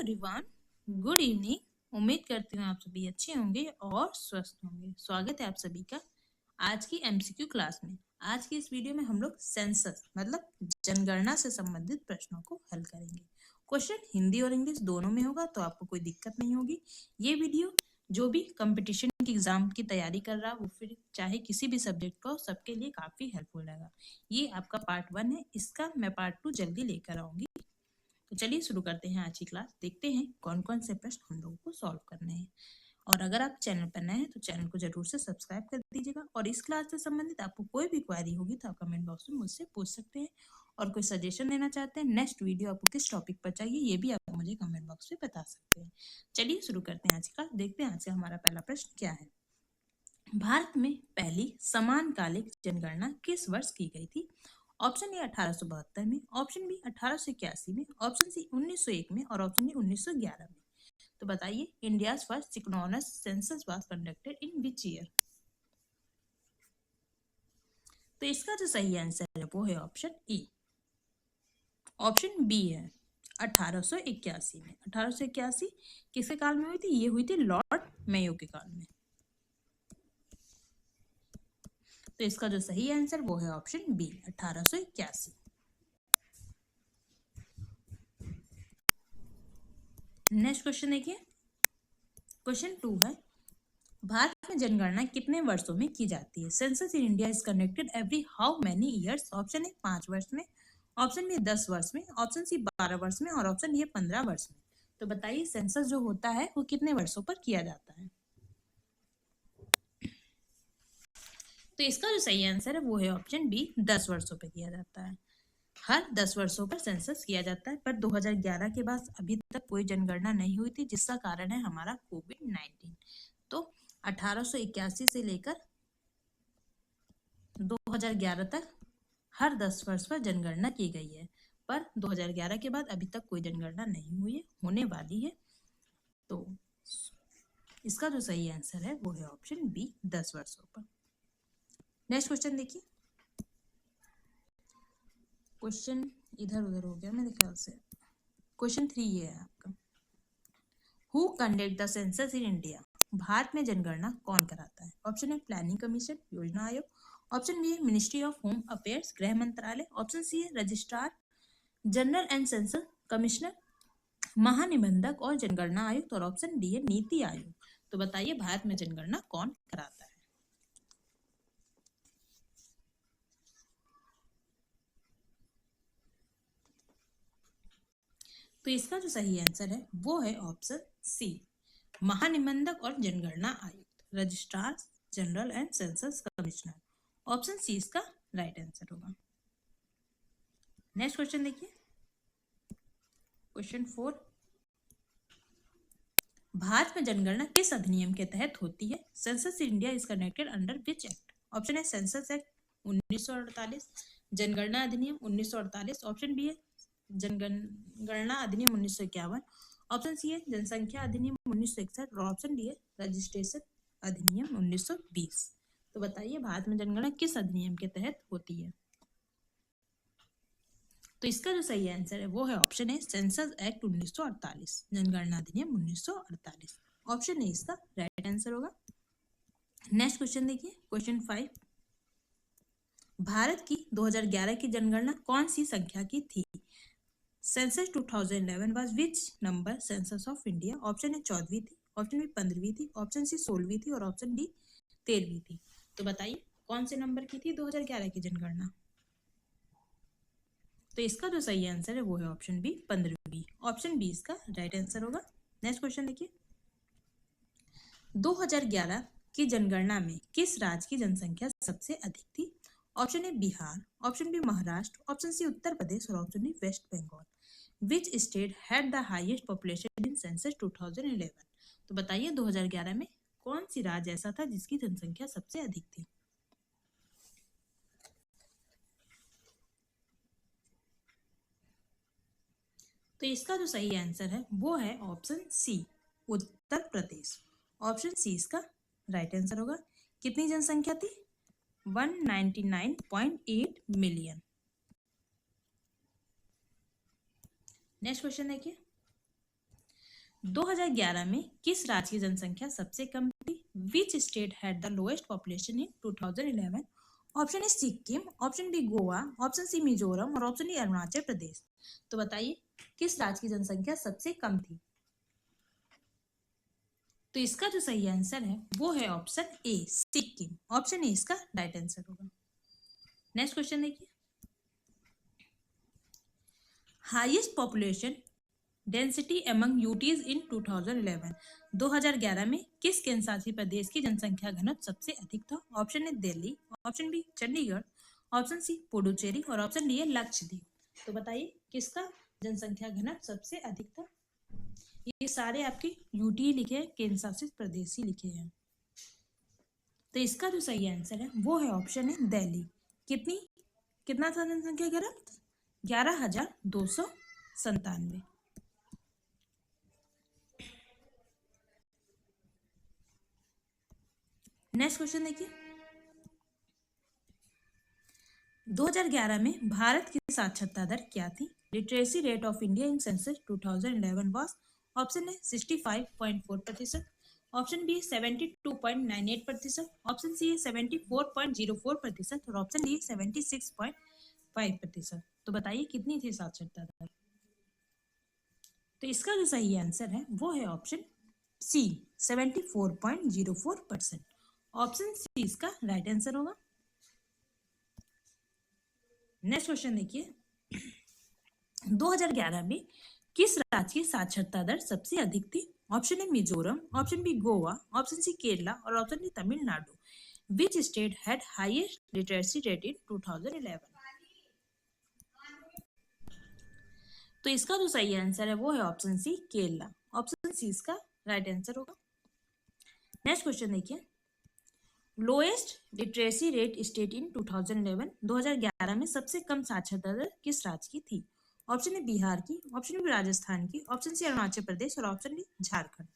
Everyone, good evening. उम्मीद करती हूँ आप सभी अच्छे होंगे और स्वस्थ होंगे। स्वागत है आप सभी का आज की एमसीक्यू क्लास में। आज की इस वीडियो में हम लोग सेंसस मतलब जनगणना से संबंधित प्रश्नों को हल करेंगे। क्वेश्चन हिंदी और इंग्लिश दोनों में होगा, तो आपको कोई दिक्कत नहीं होगी। ये वीडियो जो भी कंपटीशन की एग्जाम की तैयारी कर रहा वो फिर चाहे किसी भी सब्जेक्ट का हो, सबके लिए काफी हेल्पफुल रहेगा। ये आपका पार्ट 1 है, इसका मैं पार्ट 2 जल्दी लेकर आऊंगी। तो चलिए शुरू करते हैं आज की क्लास। देखते हैं कौन कौन से प्रश्न हम लोगों को सॉल्व करने हैं। और अगर आप चैनल पर नए हैं तो चैनल को जरूर से सब्सक्राइब कर दीजिएगा। और इस क्लास से संबंधित आपको कोई भी क्वेरी होगी तो आप कमेंट बॉक्स में मुझसे पूछ सकते हैं। और कोई सजेशन देना चाहते हैं, नेक्स्ट वीडियो आपको किस टॉपिक पर चाहिए, ये भी आप मुझे कमेंट बॉक्स में बता सकते हैं। चलिए शुरू करते हैं आज की क्लास। देखते हैं आज का हमारा पहला प्रश्न क्या है। भारत में पहली समानकालिक जनगणना किस वर्ष की गई थी? ऑप्शन ए 1872 में, ऑप्शन बी 1881 में, ऑप्शन सी 1901 में और ऑप्शन डी 1911 में। तो बताइए, India's first synchronous census was conducted in which year? तो इसका जो सही आंसर है वो है ऑप्शन ई, ऑप्शन बी है 1881 में। 1881 किसके काल में हुई थी? ये हुई थी लॉर्ड मेयो के काल में। तो इसका जो सही आंसर वो है ऑप्शन बी 1881। नेक्स्ट क्वेश्चन देखिए, क्वेश्चन 2 है, भारत में जनगणना कितने वर्षों में की जाती है? Census in India is conducted every how many years? Option A 5 वर्ष में, ऑप्शन बी 10 वर्ष में, ऑप्शन सी 12 वर्ष में और ऑप्शन डी 15 वर्ष में। तो बताइए, सेंसस जो होता है वो कितने वर्षों पर किया जाता है? तो इसका जो सही आंसर है वो है ऑप्शन बी 10 वर्षों पर किया जाता है। हर 10 वर्षों पर सेंसस किया जाता है। पर 2011 के बाद अभी तक कोई जनगणना नहीं हुई थी, जिसका कारण है हमारा कोविड-19। तो 1881 से लेकर 2011 तक हर 10 वर्ष पर जनगणना की गई है। पर 2011 के बाद अभी तक कोई जनगणना नहीं हुई है, होने वाली है। तो इसका जो सही आंसर है वो है ऑप्शन बी 10 वर्षों पर। नेक्स्ट क्वेश्चन देखिए, क्वेश्चन इधर उधर हो गया मेरे ख्याल से। क्वेश्चन 3 ये है आपका, who conduct the census in India? Bharat में जनगणना कौन कराता है? ऑप्शन ए प्लानिंग कमीशन योजना आयोग, ऑप्शन बी है मिनिस्ट्री ऑफ होम अफेयर्स गृह मंत्रालय, ऑप्शन सी है registrar general and census commissioner महानिबंधक और जनगणना आयुक्त और ऑप्शन डी है नीति आयोग। तो बताइए, भारत में जनगणना कौन कराता है? तो इसका जो सही आंसर है वो है ऑप्शन सी, महानिबंधक और जनगणना आयुक्त, registrar general and census commissioner. Option C इसका राइट आंसर होगा। नेक्स्ट क्वेश्चन देखिए, क्वेश्चन 4, भारत में जनगणना किस अधिनियम के तहत होती है? Census India is conducted under which act? Option है सेंसस एक्ट 1948, जनगणना अधिनियम 1948, ऑप्शन बी है जनगणना अधिनियम 1951, ऑप्शन सी है जनसंख्या अधिनियम 1961 और ऑप्शन डी है रजिस्ट्रेशन अधिनियम 1920। तो बताइए, भारत में जनगणना किस अधिनियम के तहत होती है? तो इसका जो सही आंसर है वो है ऑप्शन ए सेंसस एक्ट 1948, जनगणना अधिनियम 1948। ऑप्शन ए इसका राइट आंसर होगा। नेक्स्ट क्वेश्चन देखिए, क्वेश्चन 5, भारत की 2011 की जनगणना कौन सी संख्या की थी? Census 2011 was which number census of India? Option A 14वीं थी, ऑप्शन बी 15वीं थी, ऑप्शन सी 16वीं थी और ऑप्शन डी 13वीं थी। तो बताइए, कौन से नंबर की थी 2011 की जनगणना? तो इसका जो सही आंसर है वो है ऑप्शन बी 15वीं। ऑप्शन बी इसका राइट आंसर होगा। नेक्स्ट क्वेश्चन देखिए, 2011 की जनगणना में किस राज्य की जनसंख्या सबसे अधिक थी? Option A Bihar, option B Maharashtra, option C Uttar Pradesh और option D West Bengal. Which state had the highest population in census 2011? तो बताइए, 2011 में कौन सी राज्य ऐसा था जिसकी जनसंख्या सबसे अधिक थी? तो इसका जो सही आंसर है वो है ऑप्शन सी, उत्तर प्रदेश। ऑप्शन सी इसका राइट आंसर होगा। कितनी जनसंख्या थी? 199.8 मिलियन। नेक्स्ट क्वेश्चन देखिए, 2011 में किस राज्य की जनसंख्या सबसे कम थी? Which state had the lowest population in 2011? Option A Sikkim, option B Goa, option C Mizoram और ऑप्शन डी अरुणाचल प्रदेश। तो बताइए किस राज्य की जनसंख्या सबसे कम थी? तो इसका जो सही आंसर है वो है option A Sikkim. Option A इसका राइट आंसर होगा। नेक्स्ट क्वेश्चन देखिए, highest population density among UTs in 2011। 2011 में किस केंद्रशासित प्रदेश की जनसंख्या घनत्व सबसे अधिक था? Option A Delhi, option B Chandigarh, option C Puducherry और ऑप्शन डी है लक्षद्वीप। तो बताइए किसका जनसंख्या घनत्व सबसे अधिक था? ये सारे आपके यूटी लिखे हैं, केंद्र शासित प्रदेश ही लिखे हैं। तो इसका जो सही आंसर है वो है ऑप्शन है दिल्ली। कितना था जनसंख्या घनत्व? 11,297। नेक्स्ट क्वेश्चन देखिए, 2011 में भारत की साक्षरता दर क्या थी? Literacy rate of India in census 2011 was option A 65.4%, option B 72.98%, option C 74.04% और ऑप्शन डी 76.5%। तो बताइए कितनी थी साक्षरता दर? तो इसका जो सही आंसर है वो है ऑप्शन सी 74.04%। ऑप्शन सी इसका राइट आंसर होगा। नेक्स्ट क्वेश्चन देखिए, 2011 में किस राज्य की साक्षरता दर सबसे अधिक थी? Option A Mizoram, option B Goa, option C Kerala और option D Tamil Nadu. Which state had highest literacy rate in 2011? तो इसका जो सही आंसर है वो है option C Kerala. Option C इसका राइट आंसर होगा। नेक्स्ट क्वेश्चन देखिए, lowest literacy rate state in 2011। 2011 में सबसे कम साक्षरता दर किस राज्य की थी? ऑप्शन ए बिहार की, ऑप्शन बी राजस्थान की, ऑप्शन सी अरुणाचल प्रदेश और ऑप्शन डी झारखंड।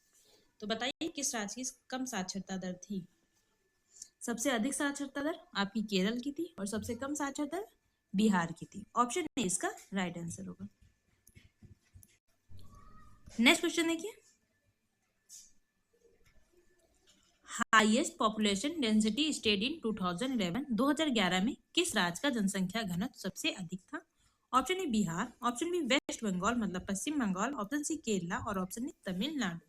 तो बताइए किस राज्य की कम साक्षरता दर थी? सबसे अधिक साक्षरता दर आपकी केरल की थी और सबसे कम साक्षरता दर बिहार की थी। ऑप्शन ए इसका राइट आंसर होगा। नेक्स्ट क्वेश्चन देखिए, highest population density state in 2011। 2011 में किस राज्य का जनसंख्या घनत्व सबसे अधिक था? Option A Bihar, option B West Bengal मतलब पश्चिम बंगाल, ऑप्शन सी केरला और ऑप्शन डी तमिलनाडु।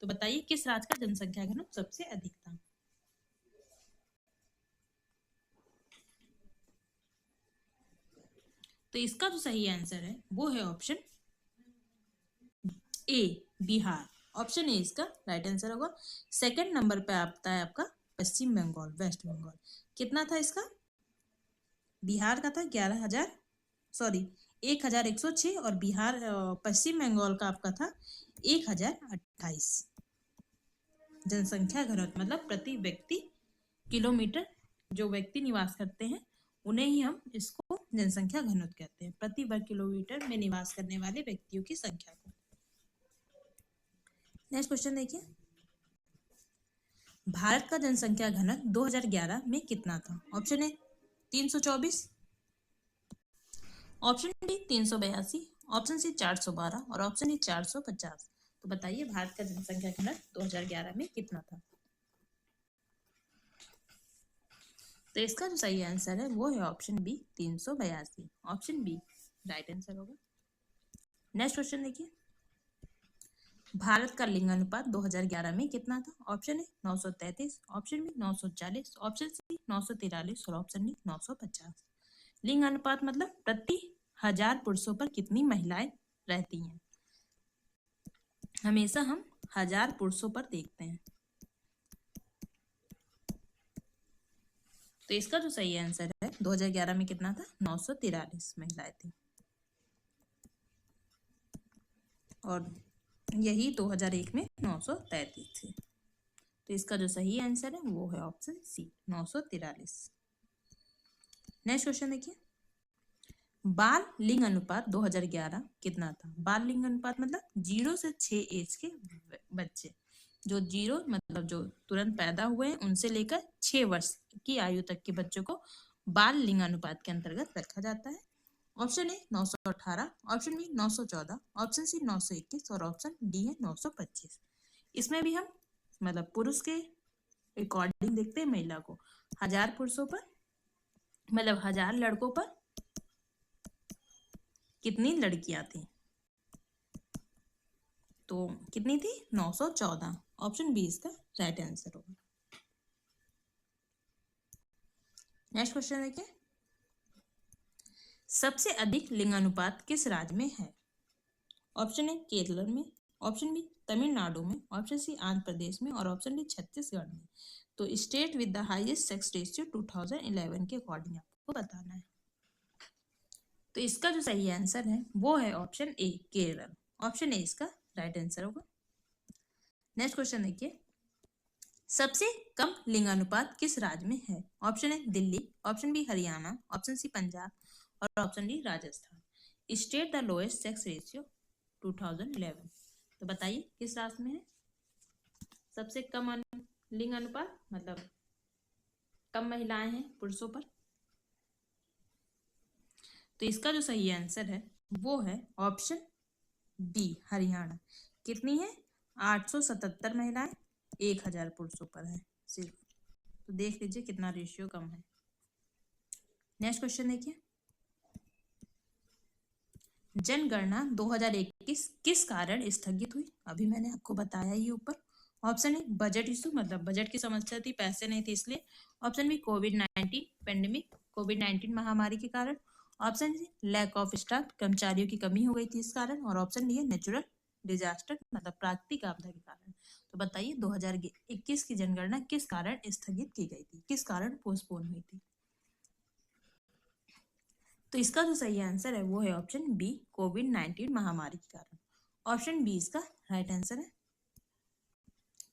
तो बताइए किस राज्य का जनसंख्या घनत्व सबसे अधिक था? तो इसका जो सही आंसर है वो है option A Bihar. Option A इसका राइट आंसर होगा। सेकंड नंबर पे आता है आपका पश्चिम बंगाल, वेस्ट बंगाल। कितना था इसका? बिहार का था 11,106 और बिहार पश्चिम बंगाल का आपका था 1,028। जनसंख्या घनत्व मतलब प्रति व्यक्ति किलोमीटर जो व्यक्ति निवास करते हैं उन्हें ही हम इसको जनसंख्या घनत्व कहते हैं, प्रति वर्ग किलोमीटर में निवास करने वाले व्यक्तियों की संख्या को। नेक्स्ट क्वेश्चन देखिए, भारत का जनसंख्या घनत्व 2011 में कितना था? Option A 324, option D 382, option C 412 और ऑप्शन डी 450। तो बताइए भारत का जनसंख्या घनत्व 2011 में कितना था? तो इसका जो सही आंसर है वो है option B 382। Option B right answer होगा। नेक्स्ट क्वेश्चन देखिए, भारत का लिंग अनुपात 2011 में कितना था? Option A 933, option B 940, option C 943 और ऑप्शन डी 950। लिंग अनुपात मतलब प्रति 1000 पुरुषों पर कितनी महिलाएं रहती हैं। हमेशा हम 1000 पुरुषों पर देखते हैं। तो इसका जो सही आंसर है 2011 में कितना था? 943 महिलाएं थी और यही 2001 में 933 थे। तो इसका जो सही आंसर है वो है ऑप्शन सी 943। नेक्स्ट क्वेश्चन देखिए, बाल लिंग अनुपात 2011 कितना था? बाल लिंग अनुपात मतलब 0 से 6 एज के बच्चे, जो 0 मतलब जो तुरंत पैदा हुए हैं उनसे लेकर 6 वर्ष की आयु तक के बच्चों को बाल लिंग अनुपात के अंतर्गत रखा जाता है। Option A 918, option B 914, option C 921 और ऑप्शन डी है 925। इसमें भी हम मतलब पुरुष के अकॉर्डिंग देखते हैं महिला को 1000 पुरुषों पर मतलब 1000 लड़कों पर कितनी लड़कियां थी, तो कितनी थी 914। ऑप्शन बी इसका राइट आंसर होगा। नेक्स्ट क्वेश्चन देखिए, सबसे अधिक लिंगानुपात किस राज्य में है? ऑप्शन ए केरल में, ऑप्शन बी तमिलनाडु में, ऑप्शन सी आंध्र प्रदेश में और ऑप्शन डी छत्तीसगढ़ में। तो state with the highest sex ratio 2011 के अकॉर्डिंग आपको बताना है। तो इसका जो सही आंसर है वो है option A Kerala. Option A इसका राइट आंसर होगा। नेक्स्ट क्वेश्चन देखिए, सबसे कम लिंगानुपात किस राज्य में है? Option A Delhi, option B Haryana, option C Punjab और option D Rajasthan. State the lowest sex ratio 2011। तो बताइए किस राज्य में है सबसे कम लिंग अनुपात, मतलब कम महिलाएं हैं पुरुषों पर? तो इसका जो सही आंसर है वो है ऑप्शन बी हरियाणा। कितनी है 877 महिलाएं 1000 पुरुषों पर है सिर्फ। तो देख लीजिए कितना रेशियो कम है। नेक्स्ट क्वेश्चन देखिए, जनगणना 2021 किस कारण स्थगित हुई? अभी मैंने आपको बताया ही ऊपर। ऑप्शन ए बजट इशू, मतलब बजट की समस्या थी, पैसे नहीं थे इसलिए। ऑप्शन बी कोविड-19 पेंडेमिक, कोविड-19 महामारी के कारण। Option C lack of staff, कर्मचारियों की कमी हो गई थी इस कारण। और ऑप्शन डी है नेचुरल डिजास्टर, मतलब प्राकृतिक आपदा के कारण। तो बताइए 2021 की जनगणना किस कारण स्थगित की गई थी, किस कारण पोस्टपोन हुई थी? तो इसका जो सही आंसर है वो है ऑप्शन बी कोविड-19 महामारी के कारण। ऑप्शन बी इसका राइट आंसर है।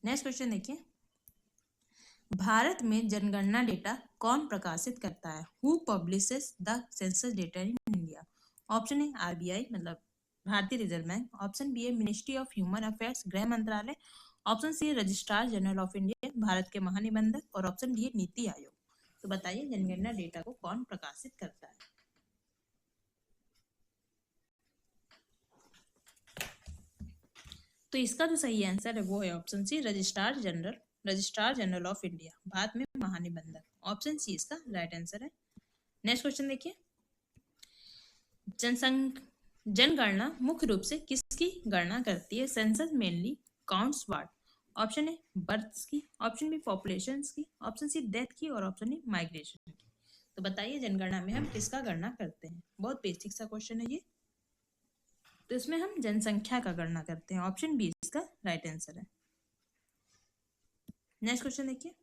नेक्स्ट क्वेश्चन देखिए, भारत में जनगणना डेटा कौन प्रकाशित करता है? Who publishes the census data in India? Option A RBI, मतलब भारतीय रिजर्व बैंक। ऑप्शन बी है मिनिस्ट्री ऑफ ह्यूमन अफेयर्स, गृह मंत्रालय। ऑप्शन सी है registrar general of India, Bharat के महानिबंधक। और ऑप्शन डी है नीति आयोग। तो बताइए जनगणना डेटा को कौन प्रकाशित करता है? तो इसका जो सही आंसर है वो है option C registrar general of India, Bharat में महानिबंधक। ऑप्शन सी इसका राइट आंसर है। नेक्स्ट क्वेश्चन देखिए, जनगणना मुख्य रूप से किसकी गणना करती है? Census mainly counts what? Option A births की, ऑप्शन बी पॉपुलेशन की, ऑप्शन सी डेथ की और ऑप्शन डी माइग्रेशन की। तो बताइए जनगणना में हम किसका गणना करते हैं? बहुत बेसिक सा क्वेश्चन है ये। तो इसमें हम जनसंख्या का गणना करते हैं। ऑप्शन बी इसका राइट आंसर है। नेक्स्ट क्वेश्चन देखिए,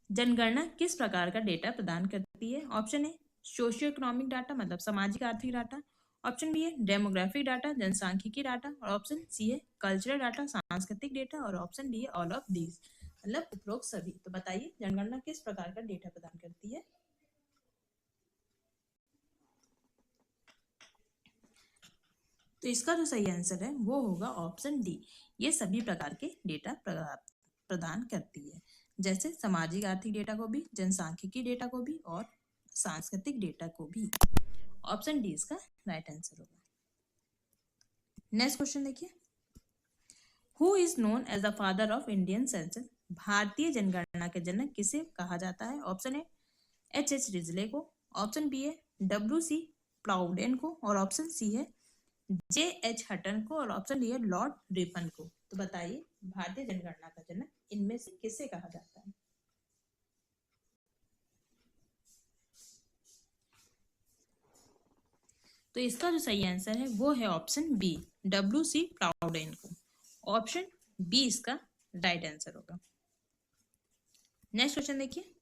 जनगणना किस प्रकार का डेटा प्रदान करती है? ऑप्शन ए सोशियो इकोनॉमिक डाटा, मतलब सामाजिक आर्थिक डाटा। ऑप्शन बी है डेमोग्राफिक डाटा, जनसांख्यिकी डाटा। और ऑप्शन सी है कल्चरल डाटा, सांस्कृतिक डेटा। और ऑप्शन डी है ऑल ऑफ दीज, मतलब उपरोक्त सभी। तो बताइए जनगणना किस प्रकार का डेटा प्रदान करती है? तो इसका जो सही आंसर है वो होगा ऑप्शन डी, ये सभी प्रकार के डेटा प्रदान करती है, जैसे सामाजिक आर्थिक डेटा को भी, जनसांख्यिकी डेटा को भी और सांस्कृतिक डेटा को भी। ऑप्शन डी इसका राइट आंसर होगा। नेक्स्ट क्वेश्चन देखिए, who is known as the father of Indian census? भारतीय जनगणना के जनक किसे कहा जाता है? ऑप्शन ए एच रिजले को, ऑप्शन बी है WC प्लाउडेन को और ऑप्शन सी है JH हटन को और ऑप्शन डी है लॉर्ड रिपन को। तो बताइए भारतीय जनगणना का जनक इनमें से किसे कहा जाता है? तो इसका जो सही आंसर है वो है ऑप्शन बी WC प्लाउडेन को। ऑप्शन बी इसका राइट आंसर होगा। नेक्स्ट क्वेश्चन देखिए,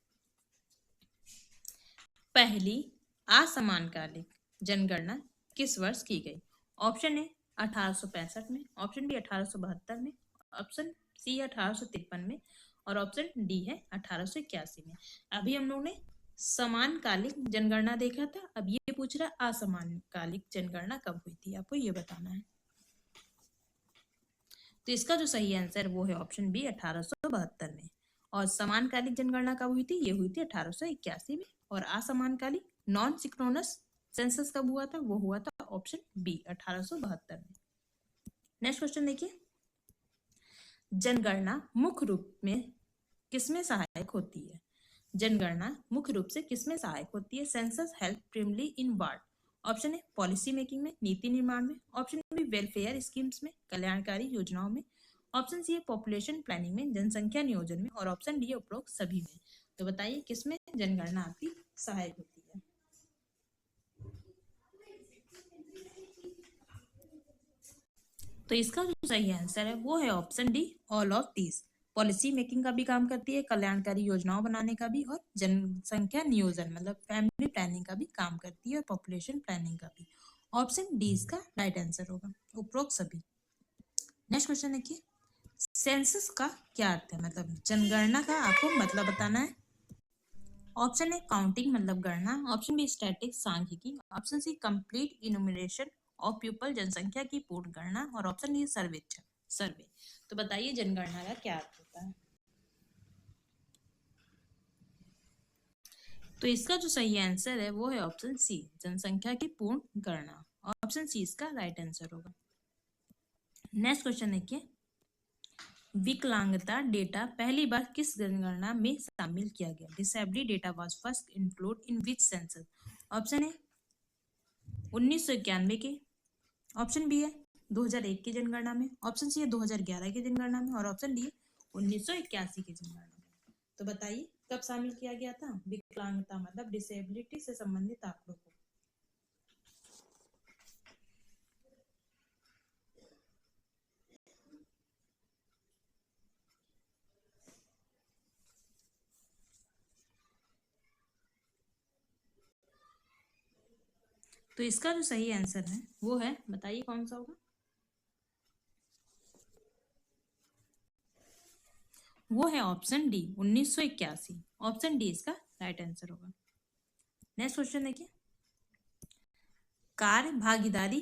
पहली असमानकालिक जनगणना किस वर्ष की गई? ऑप्शन ए 1865 में, ऑप्शन बी 1872 में, ऑप्शन सी 1853 में और ऑप्शन डी है 1881 में। अभी हम लोग ने समानकालिक जनगणना देखा था, अब ये पूछ रहा है असमानकालिक जनगणना कब हुई थी, आपको ये बताना है। तो इसका जो सही आंसर वो है ऑप्शन बी 1872 में। और समानकालिक जनगणना कब हुई थी? ये हुई थी 1881 में। और असमानकालिक नॉन सिंक्रोनस सेंसस कब हुआ था? वो हुआ था ऑप्शन बी 1872 में। नेक्स्ट क्वेश्चन देखिए, जनगणना मुख्य रूप में किसमें सहायक होती है? जनगणना मुख्य रूप से किसमें सहायक होती है? Census help प्रिमली in what? Option A policy making में, नीति निर्माण में, ऑप्शन बी वेलफेयर स्कीम्स में, कल्याणकारी योजनाओं में, ऑप्शन सी है पॉपुलेशन प्लानिंग में, जनसंख्या नियोजन में, और ऑप्शन डी है उपरोक्त सभी में। तो बताइए किसमें जनगणना आपकी सहायक होती है? तो इसका जो सही आंसर है वो है option D all of these. Policy making का भी काम करती है, कल्याणकारी योजनाओं बनाने का भी, और जनसंख्या नियोजन मतलब फैमिली प्लानिंग का भी काम करती है, और पॉपुलेशन प्लानिंग का भी। ऑप्शन डी इसका राइट आंसर होगा, उपरोक्त सभी। नेक्स्ट क्वेश्चन देखिए, सेंसस का क्या अर्थ है? मतलब जनगणना का आपको मतलब बताना है। ऑप्शन ए काउंटिंग मतलब गणना, ऑप्शन बी स्टैटिक सांख्यिकी, option C complete enumeration of people जनसंख्या की पूर्ण गणना, और ऑप्शन डी सर्वेक्षण सर्वे। तो बताइए जनगणना का क्या अर्थ होता है? तो इसका जो सही आंसर है वो है ऑप्शन सी जनसंख्या की पूर्ण गणना। ऑप्शन सी इसका राइट आंसर होगा। नेक्स्ट क्वेश्चन देखिए, विकलांगता डेटा पहली बार किस जनगणना में शामिल किया गया? Disability data was first include in which census? Option A 1991 के, ऑप्शन बी है 2001 की जनगणना में, ऑप्शन सी है 2011 की जनगणना में, और ऑप्शन डी है 1981 की जनगणना में। तो बताइए कब शामिल किया गया था विकलांगता मतलब डिसेबिलिटी से संबंधित आंकड़ों को? तो इसका जो सही आंसर है वो है, बताइए कौन सा होगा? वो है ऑप्शन डी 1981। ऑप्शन डी इसका राइट आंसर होगा। नेक्स्ट क्वेश्चन देखिए, कार्य भागीदारी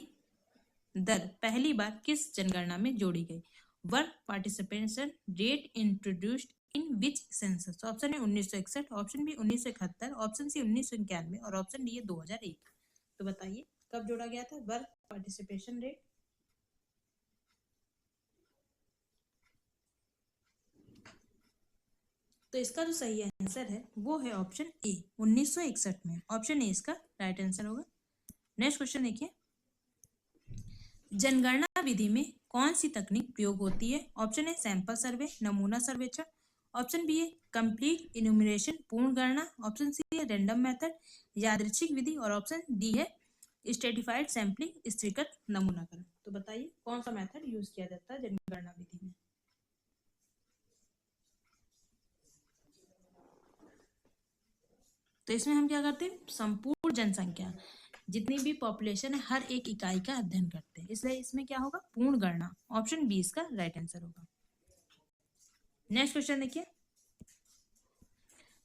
दर पहली बार किस जनगणना में जोड़ी गई? Work participation rate introduced in which census? Option है 1961, ऑप्शन बी 1971, ऑप्शन सी 1991, और ऑप्शन डी है 2001। तो बताइए कब जोड़ा गया था वर्क पार्टिसिपेशन रेट? तो इसका जो सही आंसर है वो है ऑप्शन ए 1961 में। ऑप्शन ए इसका राइट आंसर होगा। नेक्स्ट क्वेश्चन देखिए, जनगणना विधि में कौन सी तकनीक प्रयोग होती है? ऑप्शन ए सैंपल सर्वे नमूना सर्वेक्षण, ऑप्शन बी है कंप्लीट इन्यूमरेशन पूर्ण गणना, ऑप्शन सी है रैंडम मेथड यादृच्छिक विधि, और ऑप्शन डी है स्ट्रेटिफाइड सैंपलिंग स्थिरीकृत नमूनाकरण। तो बताइए कौन सा मेथड यूज किया जाता है जनगणना विधि में? तो इसमें हम क्या करते हैं, संपूर्ण जनसंख्या जितनी भी पॉपुलेशन है हर एक इकाई का अध्ययन करते हैं, इसलिए इसमें क्या होगा पूर्ण गणना। ऑप्शन बी इसका राइट आंसर होगा। नेक्स्ट क्वेश्चन देखिए,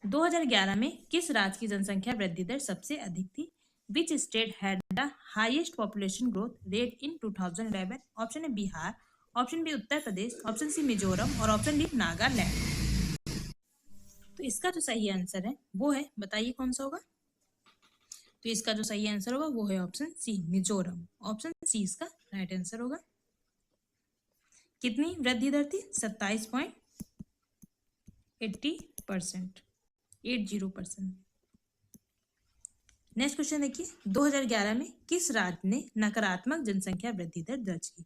2011 में किस राज्य की जनसंख्या वृद्धि दर सबसे अधिक थी? Which state had the highest population growth rate in 2011? Option है Bihar, option B Uttar Pradesh, option C Mizoram, और ऑप्शन डी नागालैंड। तो इसका जो सही आंसर है वो है, बताइए कौन सा होगा? तो इसका जो सही आंसर होगा वो है option C Mizoram. Option C इसका राइट आंसर होगा। कितनी वृद्धि दर थी? 27.80%, 80%। नेक्स्ट क्वेश्चन देखिए, 2011 में किस राज्य ने नकारात्मक जनसंख्या वृद्धि दर दर्ज की?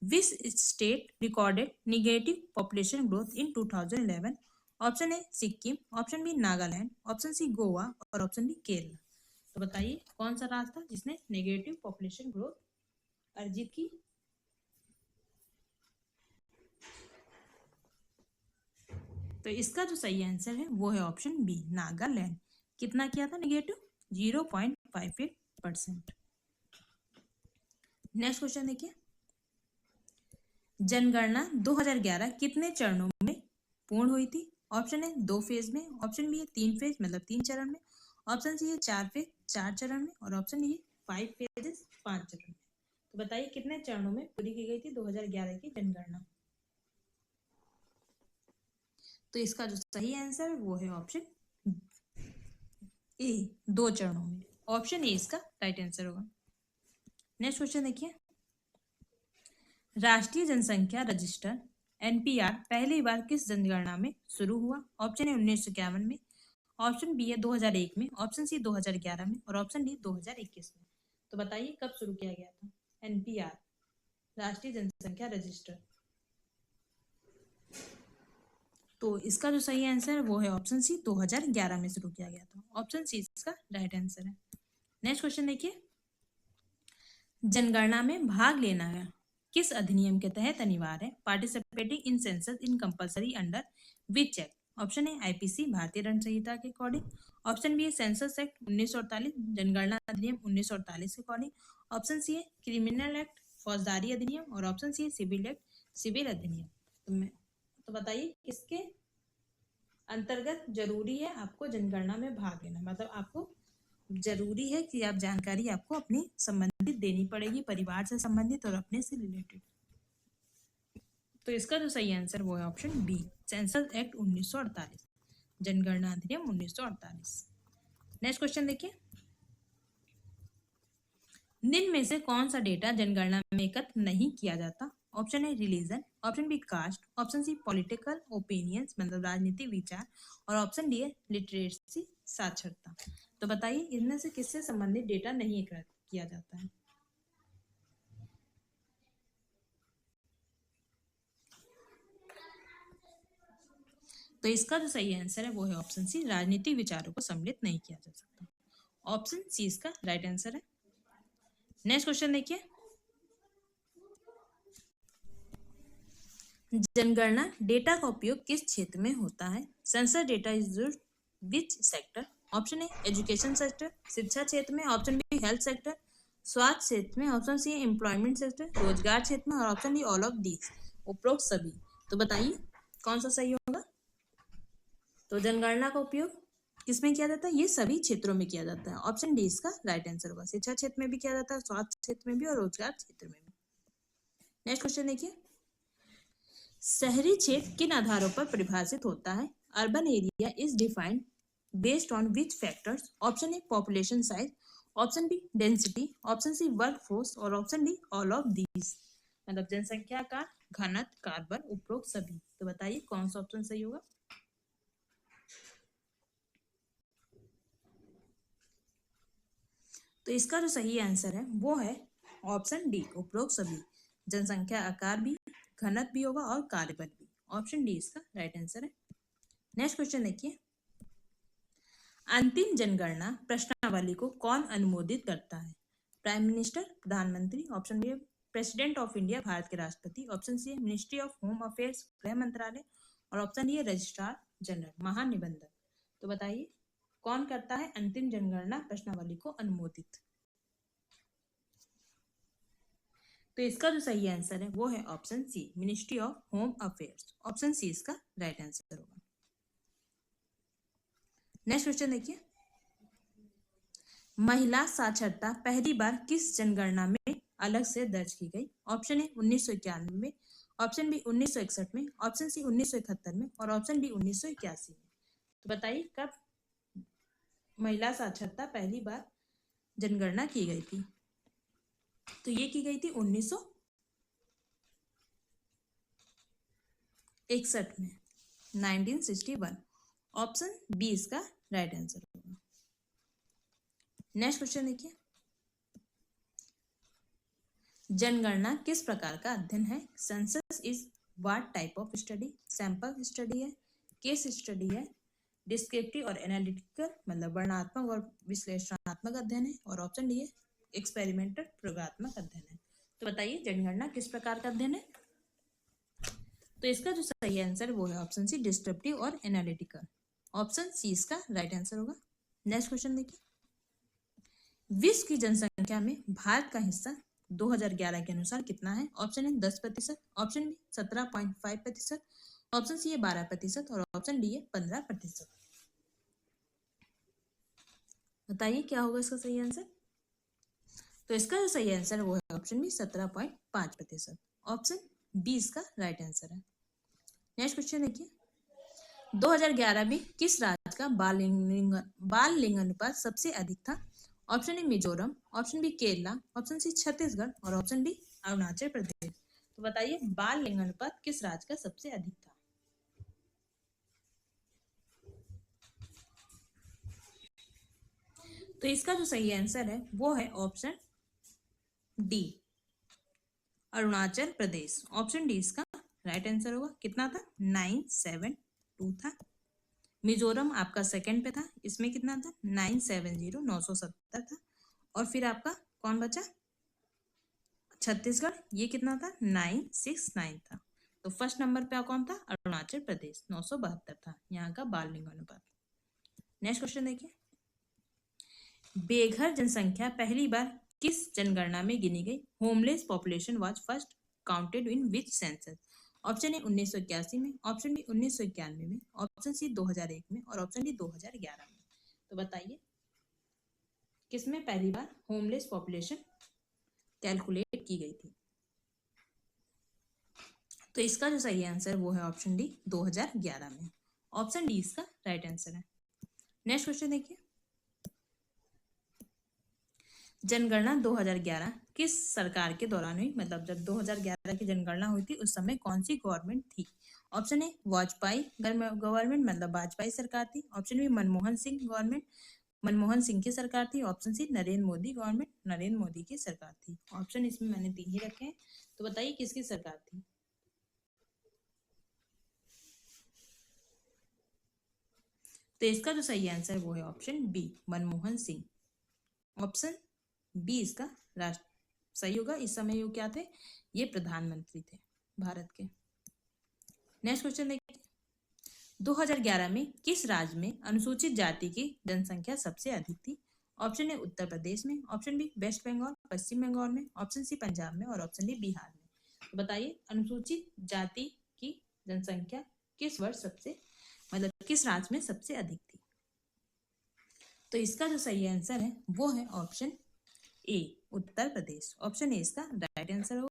Which state recorded negative population growth in 2011? Option A Sikkim, option B Nagaland, option C Goa, और ऑप्शन डी केरला। तो बताइए कौन सा राज्य था जिसने नेगेटिव पॉपुलेशन ग्रोथ अर्जित की? तो इसका जो सही आंसर है वो है ऑप्शन बी नागालैंड। कितना किया था नेगेटिव? 0.58%। नेक्स्ट क्वेश्चन देखिए, जनगणना 2011 कितने चरणों में पूर्ण हुई थी? ऑप्शन है 2 फेज में, ऑप्शन बी है 3 फेज मतलब 3 चरण में, ऑप्शन सी है 4 फेज 4 चरण में, और ऑप्शन डी है 5 फेजेस 5 चरण में। तो बताइए कितने चरणों में पूरी की गई थी 2011 की जनगणना? तो इसका जो सही आंसर है वो है ऑप्शन ए 2 चरणों में। ऑप्शन ए इसका राइट आंसर होगा। नेक्स्ट क्वेश्चन देखिए, राष्ट्रीय जनसंख्या रजिस्टर एनपीआर पहली बार किस जनगणना में शुरू हुआ? ऑप्शन ए 1951 में, ऑप्शन बी है 2001 में, ऑप्शन सी 2011 में और ऑप्शन डी 2021 में। तो बताइए कब शुरू किया गया था एनपीआर, राष्ट्रीय जनसंख्या रजिस्टर? तो इसका जो सही आंसर है वो है ऑप्शन सी, 2011 में शुरू किया गया था। ऑप्शन सी इसका राइट आंसर है। नेक्स्ट क्वेश्चन देखिए, जनगणना में भाग लेना है किस अधिनियम के तहत अनिवार्य है? Participating in census in compulsory under which act? Option A IPC, भारतीय दंड संहिता के अकॉर्डिंग, ऑप्शन बी है सेंसस एक्ट 1948, जनगणना अधिनियम 1948 के अकॉर्डिंग, ऑप्शन सी है क्रिमिनल एक्ट, फौजदारी अधिनियम और ऑप्शन सी है सिविल एक्ट, सिविल अधिनियम। तो बताइए किसके अंतर्गत जरूरी है आपको जनगणना में भाग लेना, मतलब आपको जरूरी है कि आप जानकारी आपको अपनी संबंधित देनी पड़ेगी, परिवार से संबंधित और अपने से रिलेटेड। तो इसका जो सही आंसर वो है ऑप्शन बी, सेंसस एक्ट 1948, जनगणना अधिनियम 1948। नेक्स्ट क्वेश्चन देखिए, निम्न में से कौन सा डेटा जनगणना में एकत्र नहीं किया जाता? Option A religion, option B caste, option C political opinions मतलब राजनीतिक विचार और ऑप्शन डी है लिटरेसी साक्षरता। तो बताइए इनमें से किससे संबंधित डेटा नहीं एकत्र किया जाता है? तो इसका जो सही आंसर है वो है ऑप्शन सी, राजनीतिक विचारों को सम्मिलित नहीं किया जा सकता। ऑप्शन सी इसका राइट आंसर है। नेक्स्ट क्वेश्चन देखिए, जनगणना डेटा का उपयोग किस क्षेत्र में होता है? Census data is used which sector? Option A education sector, शिक्षा क्षेत्र में, ऑप्शन बी हेल्थ सेक्टर, स्वास्थ्य क्षेत्र में, ऑप्शन सी एम्प्लॉयमेंट सेक्टर, रोजगार क्षेत्र में और option D all of these, उपरोक्त सभी। तो बताइए कौन सा सही होगा? तो जनगणना का उपयोग किसमें किया जाता है? ये सभी क्षेत्रों में किया जाता है। ऑप्शन डी इसका राइट आंसर होगा। शिक्षा क्षेत्र में भी किया जाता है, स्वास्थ्य क्षेत्र में भी और रोजगार क्षेत्र में भी। नेक्स्ट क्वेश्चन देखिए, शहरी क्षेत्र किन आधारों पर परिभाषित होता है? Urban area is defined based on which factors? Option A population size, option B density, option C workforce और option D all of these, मतलब जनसंख्या का घनत्व, कार्बन, उपरोक्त सभी। तो बताइए कौन सा ऑप्शन सही होगा? तो इसका जो सही आंसर है वो है ऑप्शन डी, उपरोक्त सभी। जनसंख्या आकार भी, घनत्व भी होगा और कार्यबल भी। ऑप्शन डी इसका राइट आंसर है। नेक्स्ट क्वेश्चन देखिए, अंतिम जनगणना प्रश्नावली को कौन अनुमोदित करता है? प्राइम मिनिस्टर, प्रधानमंत्री, option B president of India, Bharat के राष्ट्रपति, option C ministry of home affairs, गृह मंत्रालय और ऑप्शन डी है रजिस्ट्रार जनरल, महानिबंधक। तो बताइए कौन करता है अंतिम जनगणना प्रश्नावली को अनुमोदित? तो इसका जो सही आंसर है वो है option C, ministry of home affairs. Option C इसका राइट आंसर होगा। नेक्स्ट क्वेश्चन देखिए, महिला साक्षरता पहली बार किस जनगणना में अलग से दर्ज की गई? ऑप्शन ए 1991 में, ऑप्शन बी 1961 में, ऑप्शन सी 1971 में और ऑप्शन डी 1981 में। तो बताइए कब महिला साक्षरता पहली बार जनगणना की गई थी? तो ये की गई थी 1961 में, 1961। ऑप्शन बी इसका राइट आंसर होगा। नेक्स्ट क्वेश्चन देखिए, जनगणना किस प्रकार का अध्ययन है? Census is what type of study? Sample study है, केस स्टडी है, डिस्क्रिप्टिव और एनालिटिकल मतलब वर्णनात्मक और विश्लेषणात्मक अध्ययन है और ऑप्शन डी है एक्सपेरिमेंटल प्रयोगात्मक अध्ययन है। तो बताइए जनगणना किस प्रकार का अध्ययन है? तो इसका जो सही आंसर वो है ऑप्शन सी, डिस्क्रिप्टिव और एनालिटिकल। ऑप्शन सी इसका राइट आंसर होगा। नेक्स्ट क्वेश्चन देखिए, विश्व की जनसंख्या में भारत का हिस्सा 2011 के अनुसार कितना है? Option A 10%, option B 17.5%, option C है 12% और ऑप्शन डी है 15%। बताइए क्या होगा इसका सही आंसर? तो इसका जो सही आंसर वो है ऑप्शन बी 17.5%। ऑप्शन बी इसका राइट आंसर है। नेक्स्ट क्वेश्चन देखिए, 2011 में किस राज्य का बाल लिंग अनुपात सबसे अधिक था? Option A Mizoram, option B Kerala, option C Chhattisgarh और ऑप्शन डी अरुणाचल प्रदेश। तो बताइए बाल लिंग अनुपात किस राज्य का सबसे अधिक था? तो इसका जो सही आंसर है वो है option D, Arunachal Pradesh. Option D इसका राइट आंसर होगा। कितना था? 972 था। मिजोरम आपका सेकंड पे था, इसमें कितना था? 970, 970 था। और फिर आपका कौन बचा? छत्तीसगढ़, ये कितना था? 969 था। तो फर्स्ट नंबर पे कौन था? अरुणाचल प्रदेश, 972 था यहाँ का बाल लिंग अनुपात। नेक्स्ट क्वेश्चन देखिए, बेघर जनसंख्या पहली बार किस जनगणना में गिनी गई? Homeless population was first counted in which census? Option A 1981 में, ऑप्शन बी 1991 में, ऑप्शन सी 2001 में और ऑप्शन डी 2011 में। तो बताइए किसमें पहली बार होमलेस पॉपुलेशन कैलकुलेट की गई थी? तो इसका जो सही आंसर वो है ऑप्शन डी, 2011 में। ऑप्शन डी इसका राइट आंसर है। नेक्स्ट क्वेश्चन देखिए, जनगणना 2011 किस सरकार के दौरान हुई? मतलब जब 2011 की जनगणना हुई थी उस समय कौन सी गवर्नमेंट थी? ऑप्शन ए वाजपेयी गवर्नमेंट, मतलब वाजपेयी सरकार थी। Option B Manmohan Singh government, Manmohan Singh की सरकार थी। Option C Narendra Modi government, Narendra Modi की सरकार थी। ऑप्शन इसमें मैंने 3 ही रखे हैं, तो बताइए किसकी सरकार थी? तो इसका जो सही आंसर वो है option B, Manmohan Singh. Option B इसका राष्ट्र सही होगा। इस समय वो क्या थे? ये प्रधानमंत्री थे भारत के। नेक्स्ट क्वेश्चन देखिए, 2011 में किस राज्य में अनुसूचित जाति की जनसंख्या सबसे अधिक थी? ऑप्शन ए उत्तर प्रदेश में, ऑप्शन बी वेस्ट बंगाल पश्चिम बंगाल में, ऑप्शन सी पंजाब में और ऑप्शन डी बिहार में। तो बताइए अनुसूचित जाति की जनसंख्या किस वर्ष सबसे, मतलब किस राज्य में सबसे अधिक थी? तो इसका जो सही आंसर है वो है option A, Uttar Pradesh. Option A इसका राइट आंसर होगा।